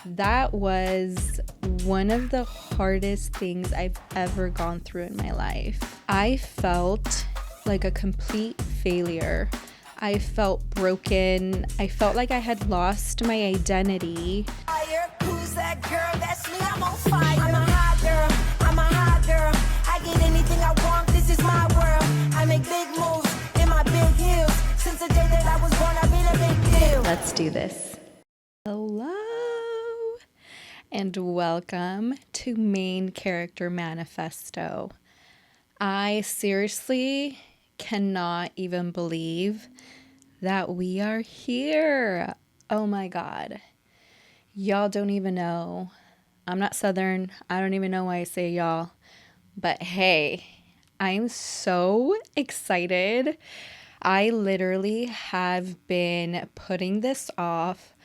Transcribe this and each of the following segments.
That was one of the hardest things I've ever gone through in my life. I felt like a complete failure. I felt broken. I felt like I had lost my identity. Who's that girl? That's me. I'm on fire. I'm a hot girl. I'm a hot girl. I get anything I want. This is my world. I make big moves in my big heels. Since the day that I was born, I've been a big deal. Let's do this. Hello and welcome to Main Character Manifesto. I seriously cannot even believe that we are here. Oh my God. Y'all don't even know. I'm not Southern. I don't even know why I say y'all. But hey, I'm so excited. I literally have been putting this off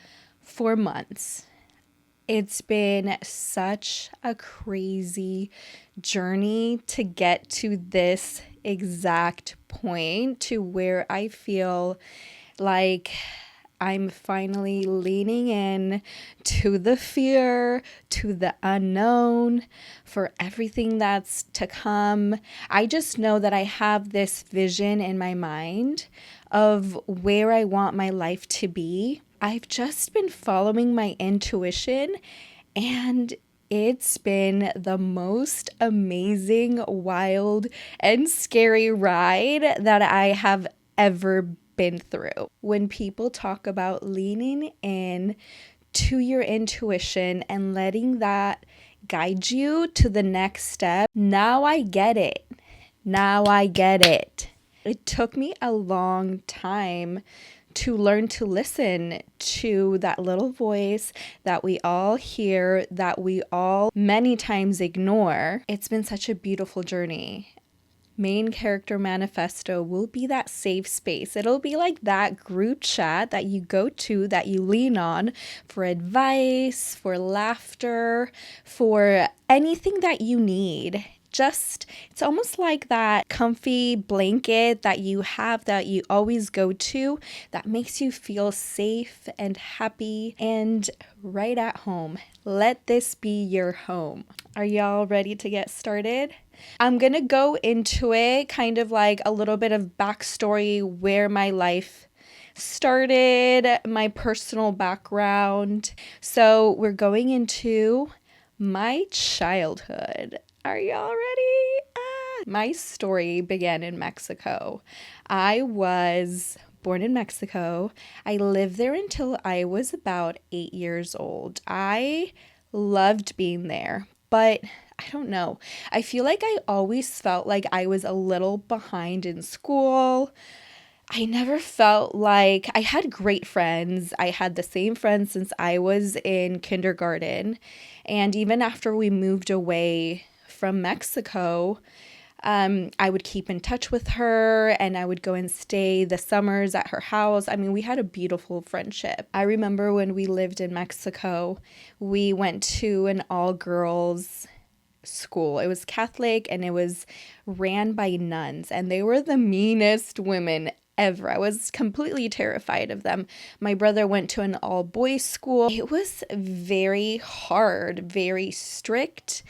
for months. It's been such a crazy journey to get to this exact point, to where I feel like I'm finally leaning in to the fear, to the unknown, for everything that's to come. I just know that I have this vision in my mind of where I want my life to be. I've just been following my intuition, and it's been the most amazing, wild, and scary ride that I have ever been through. When people talk about leaning in to your intuition and letting that guide you to the next step, now I get it. Now I get it. It took me a long time to learn to listen to that little voice that we all hear, that we all many times ignore. It's been such a beautiful journey. Main Character Manifesto will be that safe space. It'll be like that group chat that you go to, that you lean on for advice, for laughter, for anything that you need. It's almost like that comfy blanket that you have, that you always go to, that makes you feel safe and happy and right at home. Let this be your home. Are y'all ready to get started? I'm going to go into it kind of like a little bit of backstory, where my life started, my personal background. So we're going into my childhood. Are y'all ready? My story began in Mexico. I was born in Mexico. I lived there until I was about 8 years old. I loved being there, but I don't know. I feel like I always felt like I was a little behind in school. I never felt like I had great friends. I had the same friends since I was in kindergarten. And even after we moved away from Mexico, I would keep in touch with her, and I would go and stay the summers at her house. I mean, we had a beautiful friendship. I remember when we lived in Mexico, we went to an all-girls school. It was Catholic, and it was ran by nuns, and they were the meanest women ever. I was completely terrified of them. My brother went to an all-boys school. It was very hard, very strict,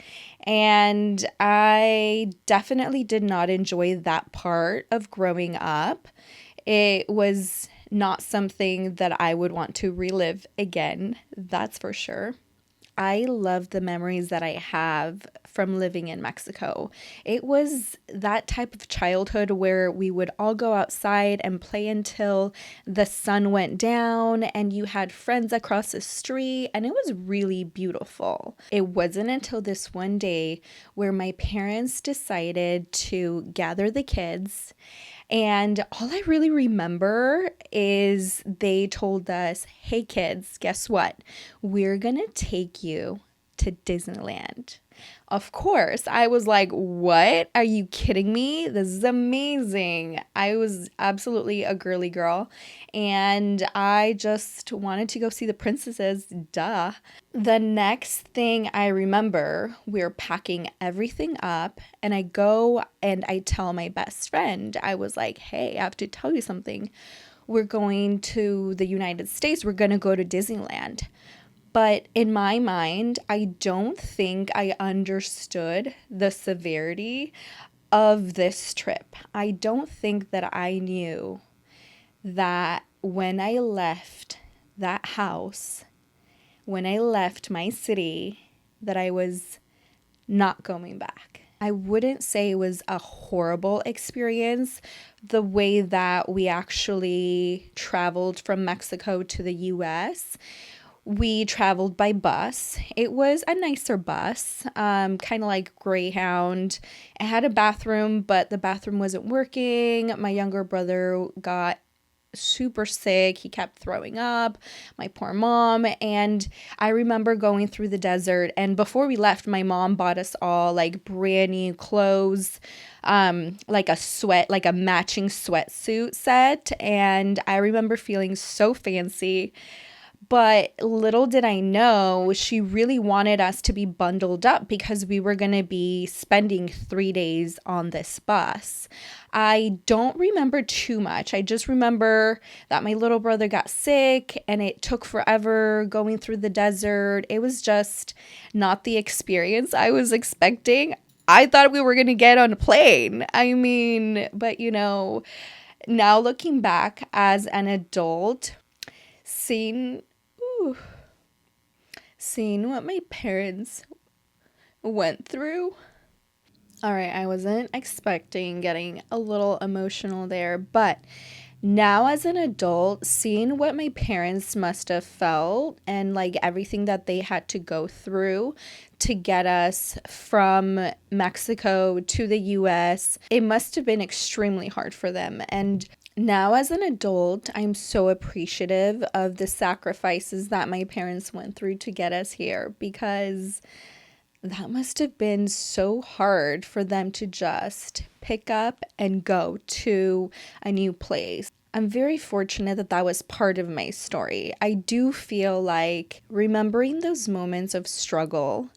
and I definitely did not enjoy that part of growing up. It was not something that I would want to relive again, that's for sure. I love the memories that I have from living in Mexico. It was that type of childhood where we would all go outside and play until the sun went down, and you had friends across the street, and it was really beautiful. It wasn't until this one day where my parents decided to gather the kids, and all I really remember is they told us, hey kids, guess what? We're gonna take you to Disneyland. Of course, I was like, what? Are you kidding me? This is amazing. I was absolutely a girly girl, and I just wanted to go see the princesses, duh. The next thing I remember, we're packing everything up, and I go and I tell my best friend, I was like, hey, I have to tell you something. We're going to the United States. We're going to go to Disneyland. But in my mind, I don't think I understood the severity of this trip. I don't think that I knew that when I left that house, when I left my city, that I was not going back. I wouldn't say it was a horrible experience the way that we actually traveled from Mexico to the US. We traveled by bus. It was a nicer bus, kind of like Greyhound. It had a bathroom, but the bathroom wasn't working. My younger brother got super sick. He kept throwing up, my poor mom. And I remember going through the desert, and before we left, my mom bought us all like brand new clothes, like a matching sweatsuit set. And I remember feeling so fancy. But little did I know, she really wanted us to be bundled up because we were going to be spending 3 days on this bus. I don't remember too much. I just remember that my little brother got sick and it took forever going through the desert. It was just not the experience I was expecting. I thought we were going to get on a plane. I mean, but now looking back as an adult, seeing what my parents went through. All right, I wasn't expecting getting a little emotional there, but now as an adult, seeing what my parents must have felt and like everything that they had to go through to get us from Mexico to the US, it must have been extremely hard for them. And now as an adult, I'm so appreciative of the sacrifices that my parents went through to get us here, because that must have been so hard for them to just pick up and go to a new place. I'm very fortunate that that was part of my story. I do feel like remembering those moments of struggle,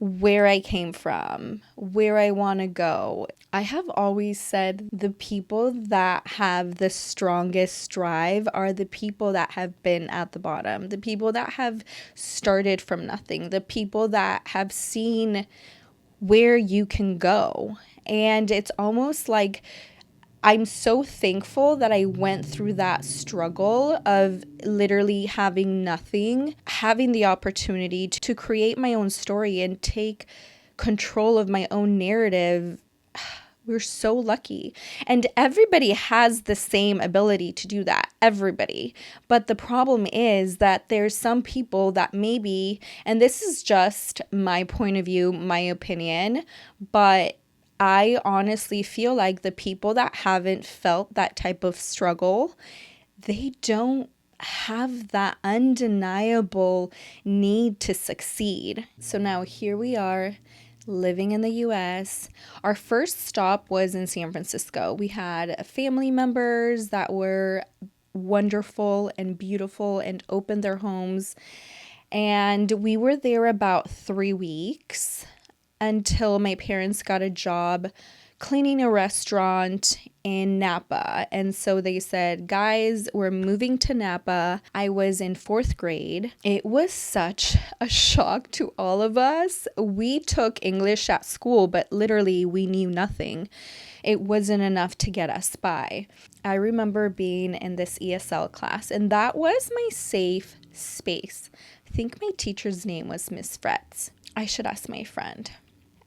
where I came from, where I want to go. I have always said the people that have the strongest drive are the people that have been at the bottom, the people that have started from nothing, the people that have seen where you can go. And it's almost like I'm so thankful that I went through that struggle of literally having nothing, having the opportunity to create my own story and take control of my own narrative. We're so lucky. And everybody has the same ability to do that. Everybody. But the problem is that there's some people that maybe, and this is just my point of view, my opinion, but I honestly feel like the people that haven't felt that type of struggle, they don't have that undeniable need to succeed. So now here we are, living in the US. Our first stop was in San Francisco. We had family members that were wonderful and beautiful and opened their homes. And we were there about 3 weeks until my parents got a job cleaning a restaurant in Napa. And so they said, guys, we're moving to Napa. I was in 4th grade. It was such a shock to all of us. We took English at school, but literally we knew nothing. It wasn't enough to get us by. I remember being in this ESL class, and that was my safe space. I think my teacher's name was Miss Fretz. I should ask my friend.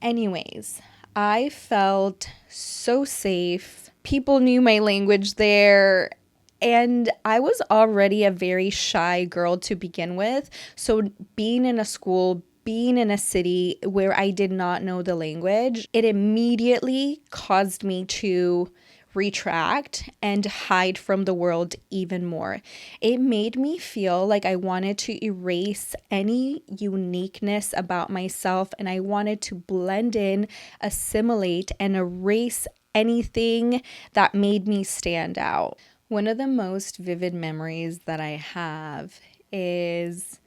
Anyways, I felt so safe. People knew my language there, and I was already a very shy girl to begin with. So being in a school, being in a city where I did not know the language, it immediately caused me to retract and hide from the world even more. It made me feel like I wanted to erase any uniqueness about myself, and I wanted to blend in, assimilate, and erase anything that made me stand out. One of the most vivid memories that I have is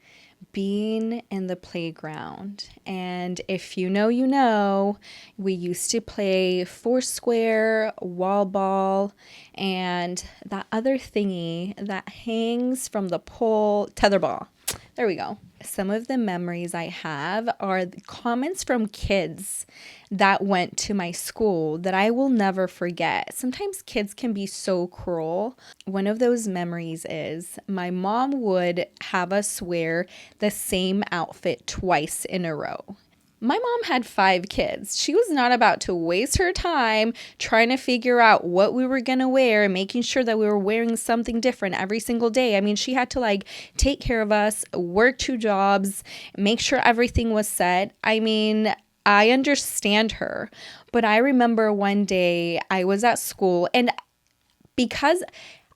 being in the playground. And if you know, you know, we used to play foursquare, wall ball, and that other thingy that hangs from the pole, tetherball. There we go. Some of the memories I have are the comments from kids that went to my school that I will never forget. Sometimes kids can be so cruel. One of those memories is my mom would have us wear the same outfit twice in a row. My mom had 5 kids. She was not about to waste her time trying to figure out what we were going to wear and making sure that we were wearing something different every single day. I mean, she had to like take care of us, work 2 jobs, make sure everything was set. I mean, I understand her, but I remember one day I was at school, and because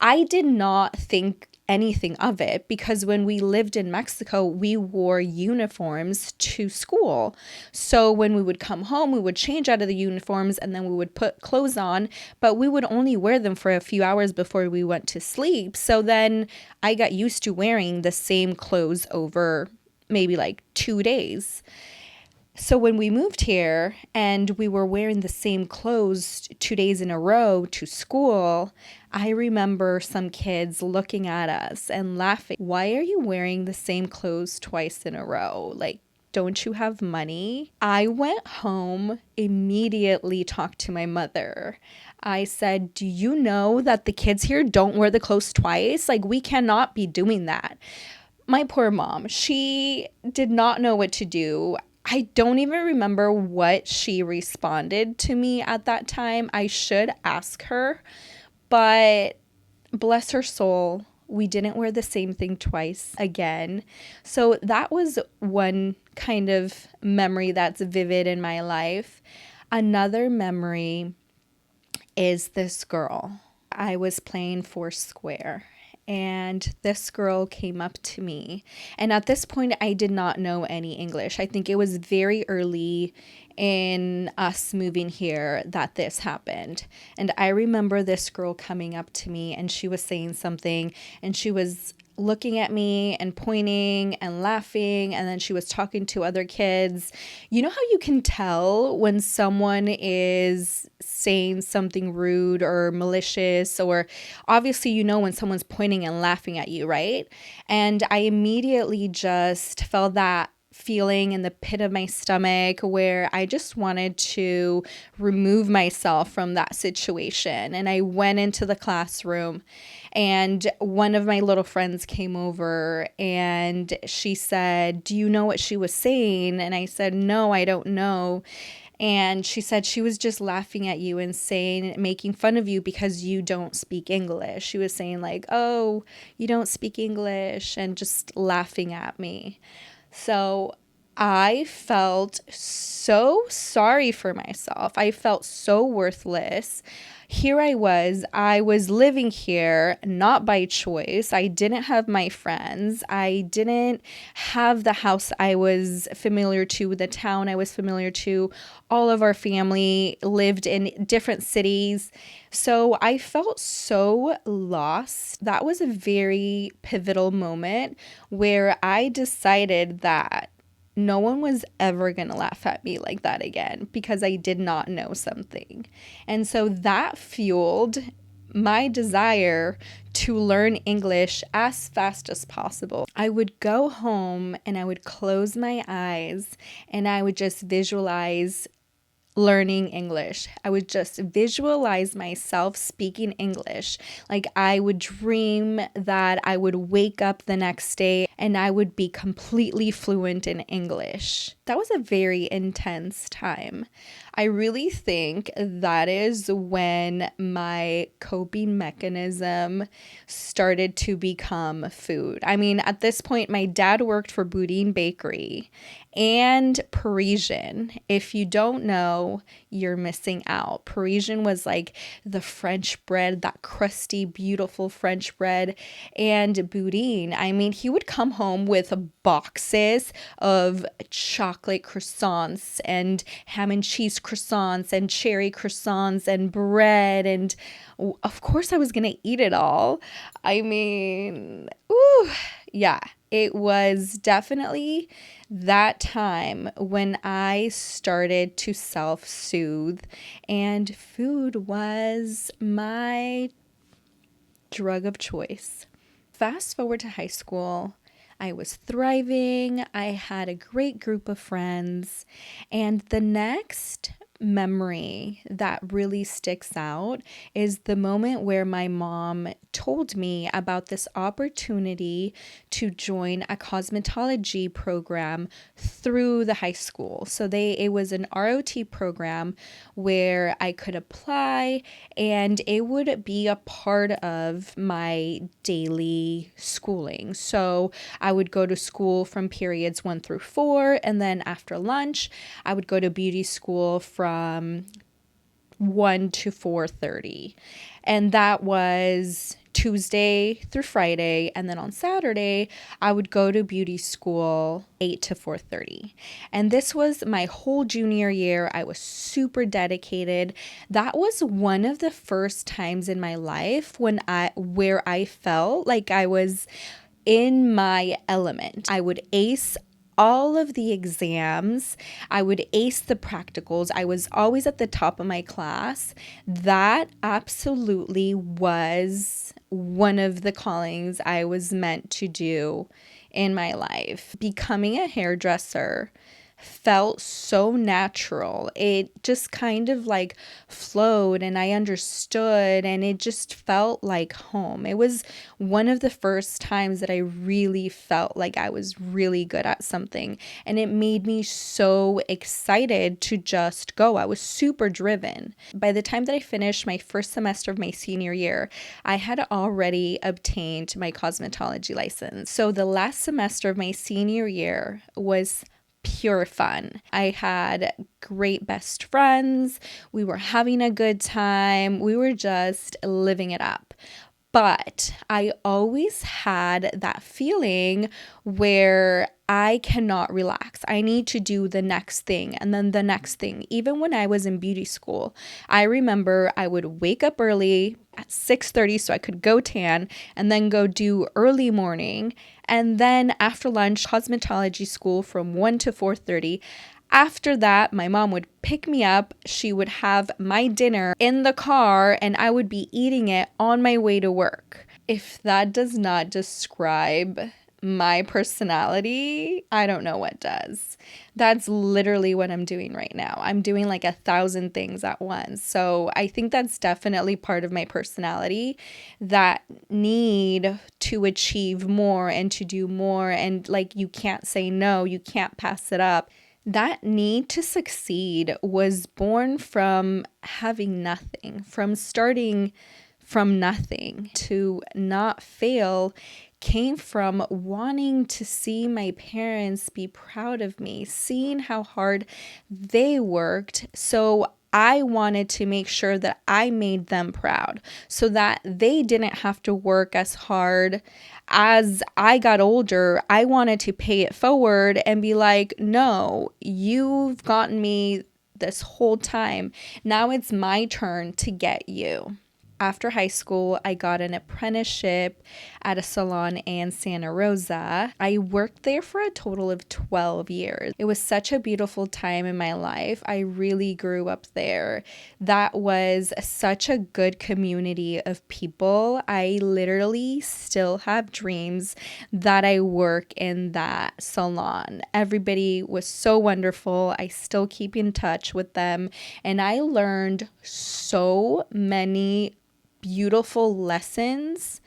I did not think anything of it, because when we lived in Mexico, we wore uniforms to school. So when we would come home, we would change out of the uniforms and then we would put clothes on, but we would only wear them for a few hours before we went to sleep. So then I got used to wearing the same clothes over maybe like 2 days. So when we moved here and we were wearing the same clothes 2 days in a row to school, I remember some kids looking at us and laughing. Why are you wearing the same clothes twice in a row? Like, don't you have money? I went home, immediately talked to my mother. I said, do you know that the kids here don't wear the clothes twice? Like, we cannot be doing that. My poor mom, she did not know what to do. I don't even remember what she responded to me at that time. I should ask her, but bless her soul, we didn't wear the same thing twice again. So that was one kind of memory that's vivid in my life. Another memory is this girl. I was playing Foursquare, and this girl came up to me. And at this point, I did not know any English. I think it was very early in us moving here that this happened. And I remember this girl coming up to me, and she was saying something, and she was looking at me and pointing and laughing, and then she was talking to other kids. You know how you can tell when someone is saying something rude or malicious, or obviously you know when someone's pointing and laughing at you, right? And I immediately just felt that feeling in the pit of my stomach where I just wanted to remove myself from that situation. And I went into the classroom, and one of my little friends came over and she said, do you know what she was saying? And I said, no, I don't know. And she said she was just laughing at you and saying, making fun of you because you don't speak English. She was saying like, oh, you don't speak English, and just laughing at me. So I felt so sorry for myself. I felt so worthless. Here I was living here, not by choice. I didn't have my friends. I didn't have the house I was familiar to, the town I was familiar to. All of our family lived in different cities. So I felt so lost. That was a very pivotal moment where I decided that no one was ever going to laugh at me like that again because I did not know something. And so that fueled my desire to learn English as fast as possible. I would go home and I would close my eyes and I would just visualize learning English. I would just visualize myself speaking English. Like I would dream that I would wake up the next day and I would be completely fluent in English. That was a very intense time. I really think that is when my coping mechanism started to become food. I mean, at this point, my dad worked for Boudin Bakery and Parisian. If you don't know, you're missing out. Parisian was like the French bread, that crusty, beautiful French bread. And Boudin, I mean, he would come home with boxes of chocolate croissants and ham and cheese croissants and cherry croissants and bread. And of course, I was going to eat it all. I mean, ooh, yeah. It was definitely that time when I started to self-soothe, and food was my drug of choice. Fast forward to high school, I was thriving. I had a great group of friends. And the next memory that really sticks out is the moment where my mom told me about this opportunity to join a cosmetology program through the high school. So it was an ROT program where I could apply and it would be a part of my daily schooling. So I would go to school from periods 1 through 4, and then after lunch I would go to beauty school from 1 to 4:30. And that was Tuesday through Friday, and then on Saturday I would go to beauty school 8 to 4:30. And this was my whole junior year. I was super dedicated. That was one of the first times in my life where I felt like I was in my element. I would ace all of the exams. I would ace the practicals. I was always at the top of my class. That absolutely was one of the callings I was meant to do in my life. Becoming a hairdresser felt so natural. It just kind of like flowed, and I understood, and it just felt like home. It was one of the first times that I really felt like I was really good at something, and it made me so excited to just go. I was super driven. By the time that I finished my first semester of my senior year, I had already obtained my cosmetology license. So the last semester of my senior year was pure fun. I had great best friends. We were having a good time. We were just living it up. But I always had that feeling where I cannot relax. I need to do the next thing and then the next thing. Even when I was in beauty school, I remember I would wake up early at 6:30 so I could go tan and then go do early morning. And then after lunch, cosmetology school from 1 to 4:30. After that, my mom would pick me up. She would have my dinner in the car, and I would be eating it on my way to work. If that does not describe my personality, I don't know what does. That's literally what I'm doing right now. I'm doing like 1,000 things at once. So I think that's definitely part of my personality, that need to achieve more and to do more. And like, you can't say no, you can't pass it up. That need to succeed was born from having nothing, from starting from nothing. To not fail came from wanting to see my parents be proud of me, seeing how hard they worked. So I wanted to make sure that I made them proud so that they didn't have to work as hard. As I got older, I wanted to pay it forward and be like, no, you've gotten me this whole time. Now it's my turn to get you. After high school, I got an apprenticeship at a salon in Santa Rosa. I worked there for a total of 12 years. It was such a beautiful time in my life. I really grew up there. That was such a good community of people. I literally still have dreams that I work in that salon. Everybody was so wonderful. I still keep in touch with them, and I learned so many beautiful lessons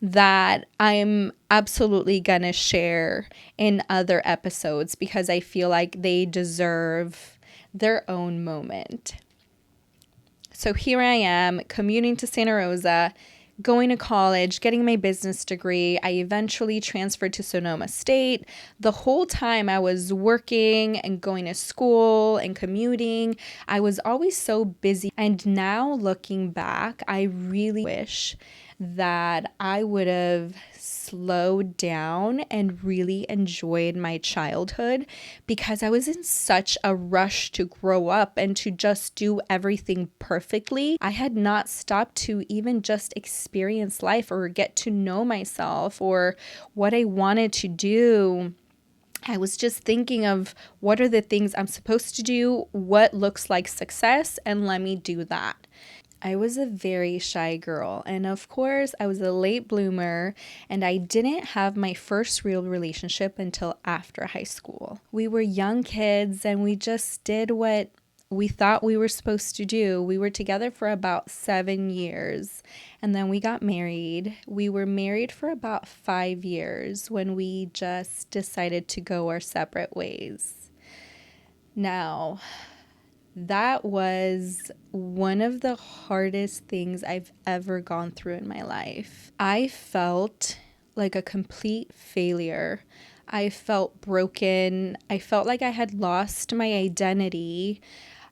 that I'm absolutely gonna share in other episodes because I feel like they deserve their own moment. So here I am commuting to Santa Rosa, going to college, getting my business degree. I eventually transferred to Sonoma State. The whole time I was working and going to school and commuting, I was always so busy. And now looking back, I really wish that I would have slowed down and really enjoyed my childhood because I was in such a rush to grow up and to just do everything perfectly. I had not stopped to even just experience life or get to know myself or what I wanted to do. I was just thinking of what are the things I'm supposed to do, what looks like success, and let me do that. I was a very shy girl, and of course, I was a late bloomer, and I didn't have my first real relationship until after high school. We were young kids, and we just did what we thought we were supposed to do. We were together for about 7 years, and then we got married. We were married for about 5 years when we just decided to go our separate ways. Now, that was one of the hardest things I've ever gone through in my life. I felt like a complete failure. I felt broken. I felt like I had lost my identity.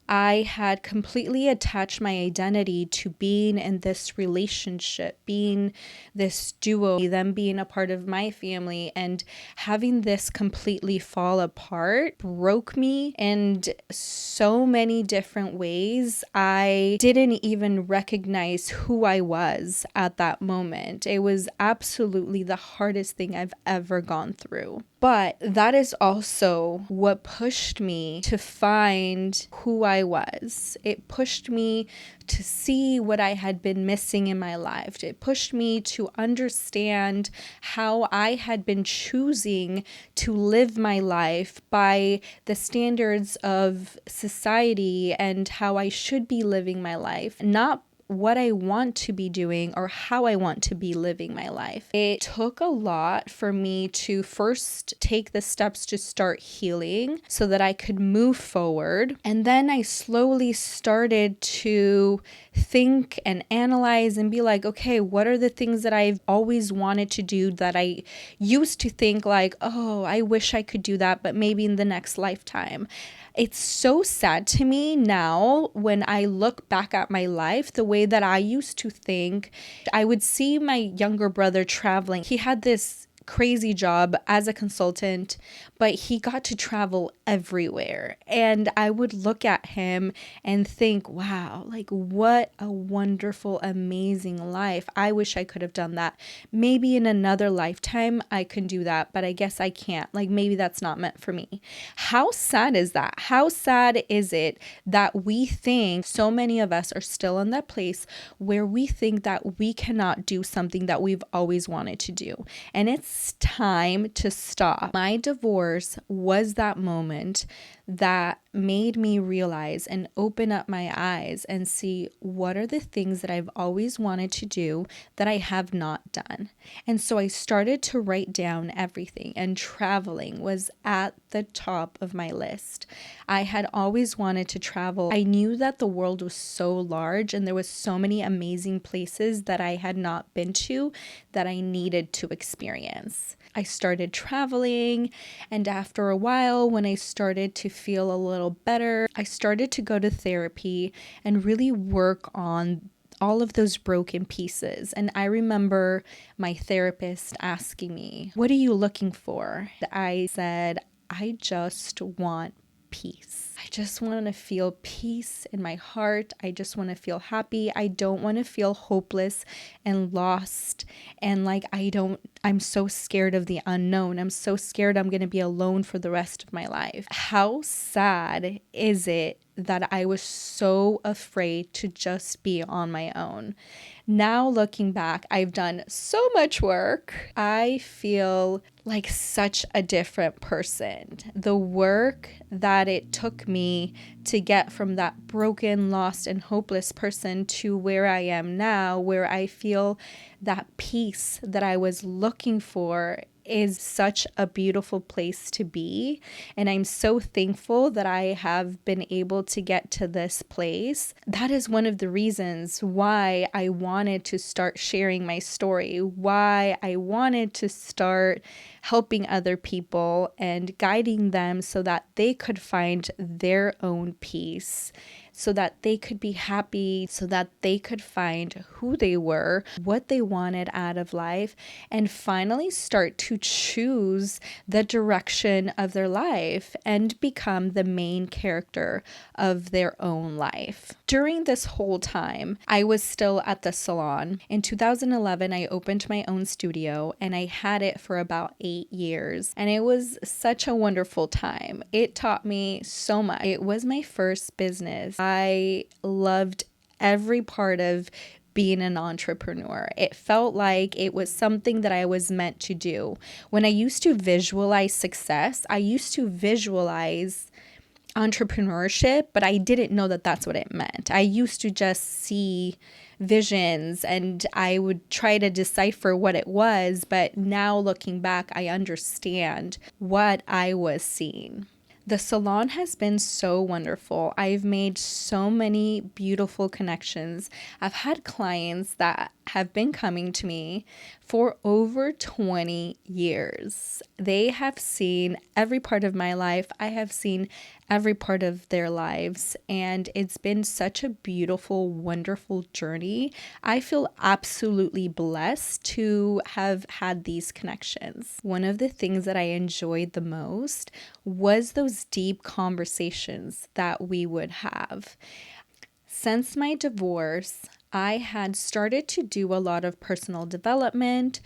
I had completely attached my identity to being in this relationship, being this duo, them being a part of my family, and having this completely fall apart broke me in so many different ways. I didn't even recognize who I was at that moment. It was absolutely the hardest thing I've ever gone through. But that is also what pushed me to find who I was. It pushed me to see what I had been missing in my life. It pushed me to understand how I had been choosing to live my life by the standards of society and how I should be living my life, not what I want to be doing or how I want to be living my life. It took a lot for me to first take the steps to start healing so that I could move forward. And then I slowly started to think and analyze and be like, okay, what are the things that I've always wanted to do that I used to think like, oh, I wish I could do that, but maybe in the next lifetime. It's so sad to me now when I look back at my life, the way that I used to think. I would see my younger brother traveling. He had this crazy job as a consultant, but he got to travel everywhere. And I would look at him and think, wow, like what a wonderful, amazing life. I wish I could have done that. Maybe in another lifetime I can do that, but I guess I can't. Like maybe that's not meant for me. How sad is that? How sad is it that we think, so many of us are still in that place where we think that we cannot do something that we've always wanted to do. And it's time to stop. My divorce was that moment that made me realize and open up my eyes and see what are the things that I've always wanted to do that I have not done. And so I started to write down everything, and traveling was at the top of my list. I had always wanted to travel. I knew that the world was so large and there was so many amazing places that I had not been to that I needed to experience. I started traveling, and after a while, when I started to feel a little better, I started to go to therapy and really work on all of those broken pieces. And I remember my therapist asking me, "What are you looking for?" I said, "I just want peace. I just want to feel peace in my heart. I just want to feel happy. I don't want to feel hopeless and lost. And like, I'm so scared of the unknown. I'm so scared I'm going to be alone for the rest of my life." How sad is it that I was so afraid to just be on my own? Now looking back, I've done so much work. I feel like such a different person. The work that it took me to get from that broken, lost, and hopeless person to where I am now, where I feel that peace that I was looking for, is such a beautiful place to be. And I'm so thankful that I have been able to get to this place. That is one of the reasons why I wanted to start sharing my story, why I wanted to start helping other people and guiding them so that they could find their own peace, so that they could be happy, so that they could find who they were, what they wanted out of life, and finally start to choose the direction of their life and become the main character of their own life. During this whole time, I was still at the salon. In 2011, I opened my own studio, and I had it for about 8 years, and it was such a wonderful time. It taught me so much. It was my first business. I loved every part of being an entrepreneur. It felt like it was something that I was meant to do. When I used to visualize success, I used to visualize entrepreneurship, but I didn't know that that's what it meant. I used to just see visions and I would try to decipher what it was, but now looking back, I understand what I was seeing. The salon has been so wonderful. I've made so many beautiful connections. I've had clients that have been coming to me for over 20 years. They have seen every part of my life. I have seen every part of their lives, and it's been such a beautiful, wonderful journey. I feel absolutely blessed to have had these connections. One of the things that I enjoyed the most was those deep conversations that we would have. Since my divorce, I had started to do a lot of personal development,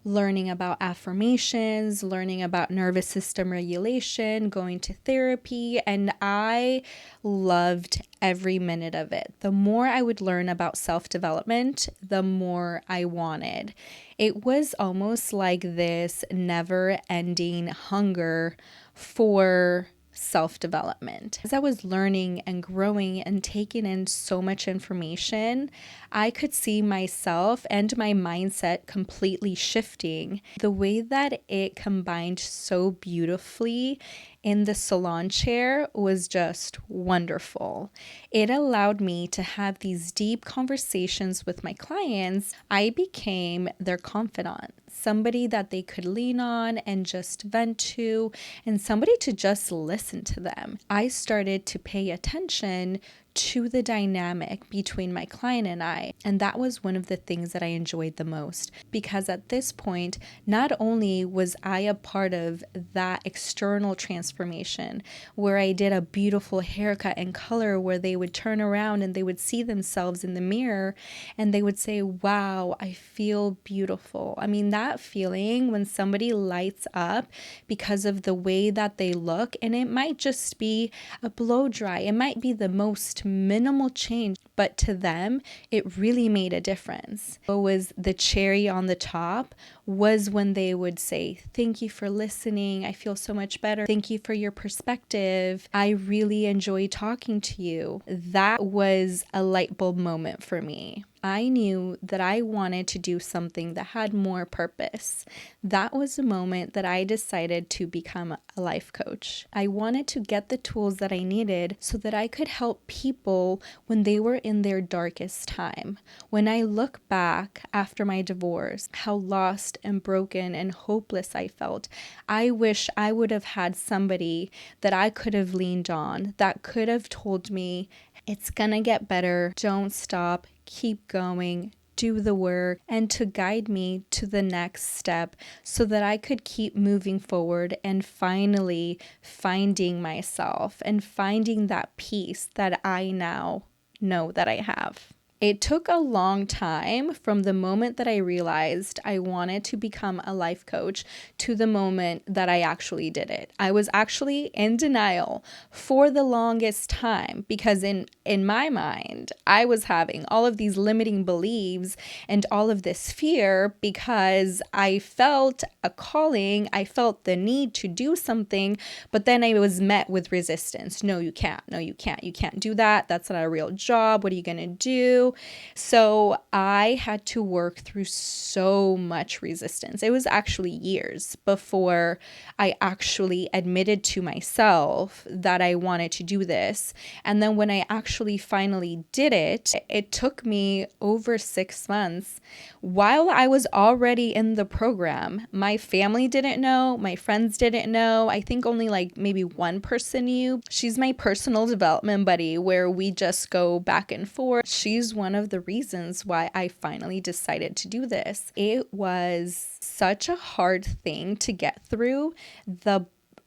learning about affirmations, learning about nervous system regulation, going to therapy, and I loved every minute of it. The more I would learn about self-development, the more I wanted. It was almost like this never-ending hunger for self-development. As I was learning and growing and taking in so much information, I could see myself and my mindset completely shifting. The way that it combined so beautifully in the salon chair was just wonderful. It allowed me to have these deep conversations with my clients. I became their confidant, somebody that they could lean on and just vent to, and somebody to just listen to them. I started to pay attention to the dynamic between my client and I. And that was one of the things that I enjoyed the most, because at this point, not only was I a part of that external transformation where I did a beautiful haircut and color where they would turn around and they would see themselves in the mirror and they would say, wow, I feel beautiful. I mean, that feeling when somebody lights up because of the way that they look, and it might just be a blow dry, it might be the most minimal change, but to them, it really made a difference. What was the cherry on the top was when they would say, thank you for listening. I feel so much better. Thank you for your perspective. I really enjoy talking to you. That was a light bulb moment for me. I knew that I wanted to do something that had more purpose. That was the moment that I decided to become a life coach. I wanted to get the tools that I needed so that I could help people when they were in their darkest time. When I look back after my divorce, how lost and broken and hopeless I felt, I wish I would have had somebody that I could have leaned on, that could have told me, it's gonna get better, don't stop, keep going, do the work, and to guide me to the next step so that I could keep moving forward and finally finding myself and finding that peace that I now know that I have. It took a long time from the moment that I realized I wanted to become a life coach to the moment that I actually did it. I was actually in denial for the longest time because in my mind, I was having all of these limiting beliefs and all of this fear because I felt a calling, I felt the need to do something, but then I was met with resistance. No, you can't. No, you can't. You can't do that. That's not a real job. What are you going to do? So I had to work through so much resistance. It was actually years before I actually admitted to myself that I wanted to do this. And then when I actually finally did it, it took me over 6 months. While I was already in the program, my family didn't know, my friends didn't know. I think only like maybe one person knew. She's my personal development buddy where we just go back and forth. She's one of the reasons why I finally decided to do this. It was such a hard thing to get through. The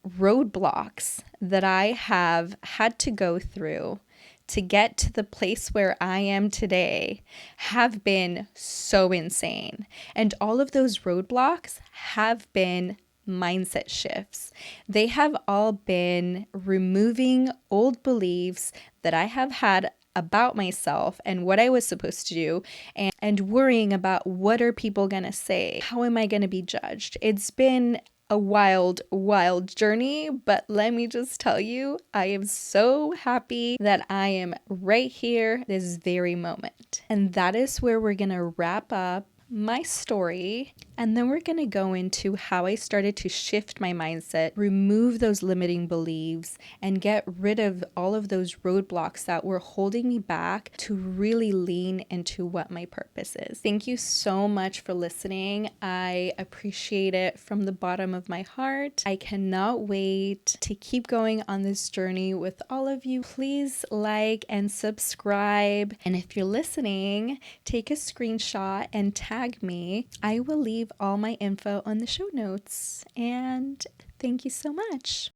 roadblocks that I have had to go through to get to the place where I am today have been so insane. And all of those roadblocks have been mindset shifts. They have all been removing old beliefs that I have had about myself and what I was supposed to do, and worrying about what are people going to say? How am I going to be judged? It's been a wild, wild journey, but let me just tell you, I am so happy that I am right here this very moment. And that is where we're going to wrap up my story, and then we're going to go into how I started to shift my mindset, remove those limiting beliefs, and get rid of all of those roadblocks that were holding me back to really lean into what my purpose is. Thank you so much for listening. I appreciate it from the bottom of my heart. I cannot wait to keep going on this journey with all of you. Please like and subscribe. And if you're listening, take a screenshot and tag me. I will leave all my info on the show notes. And thank you so much.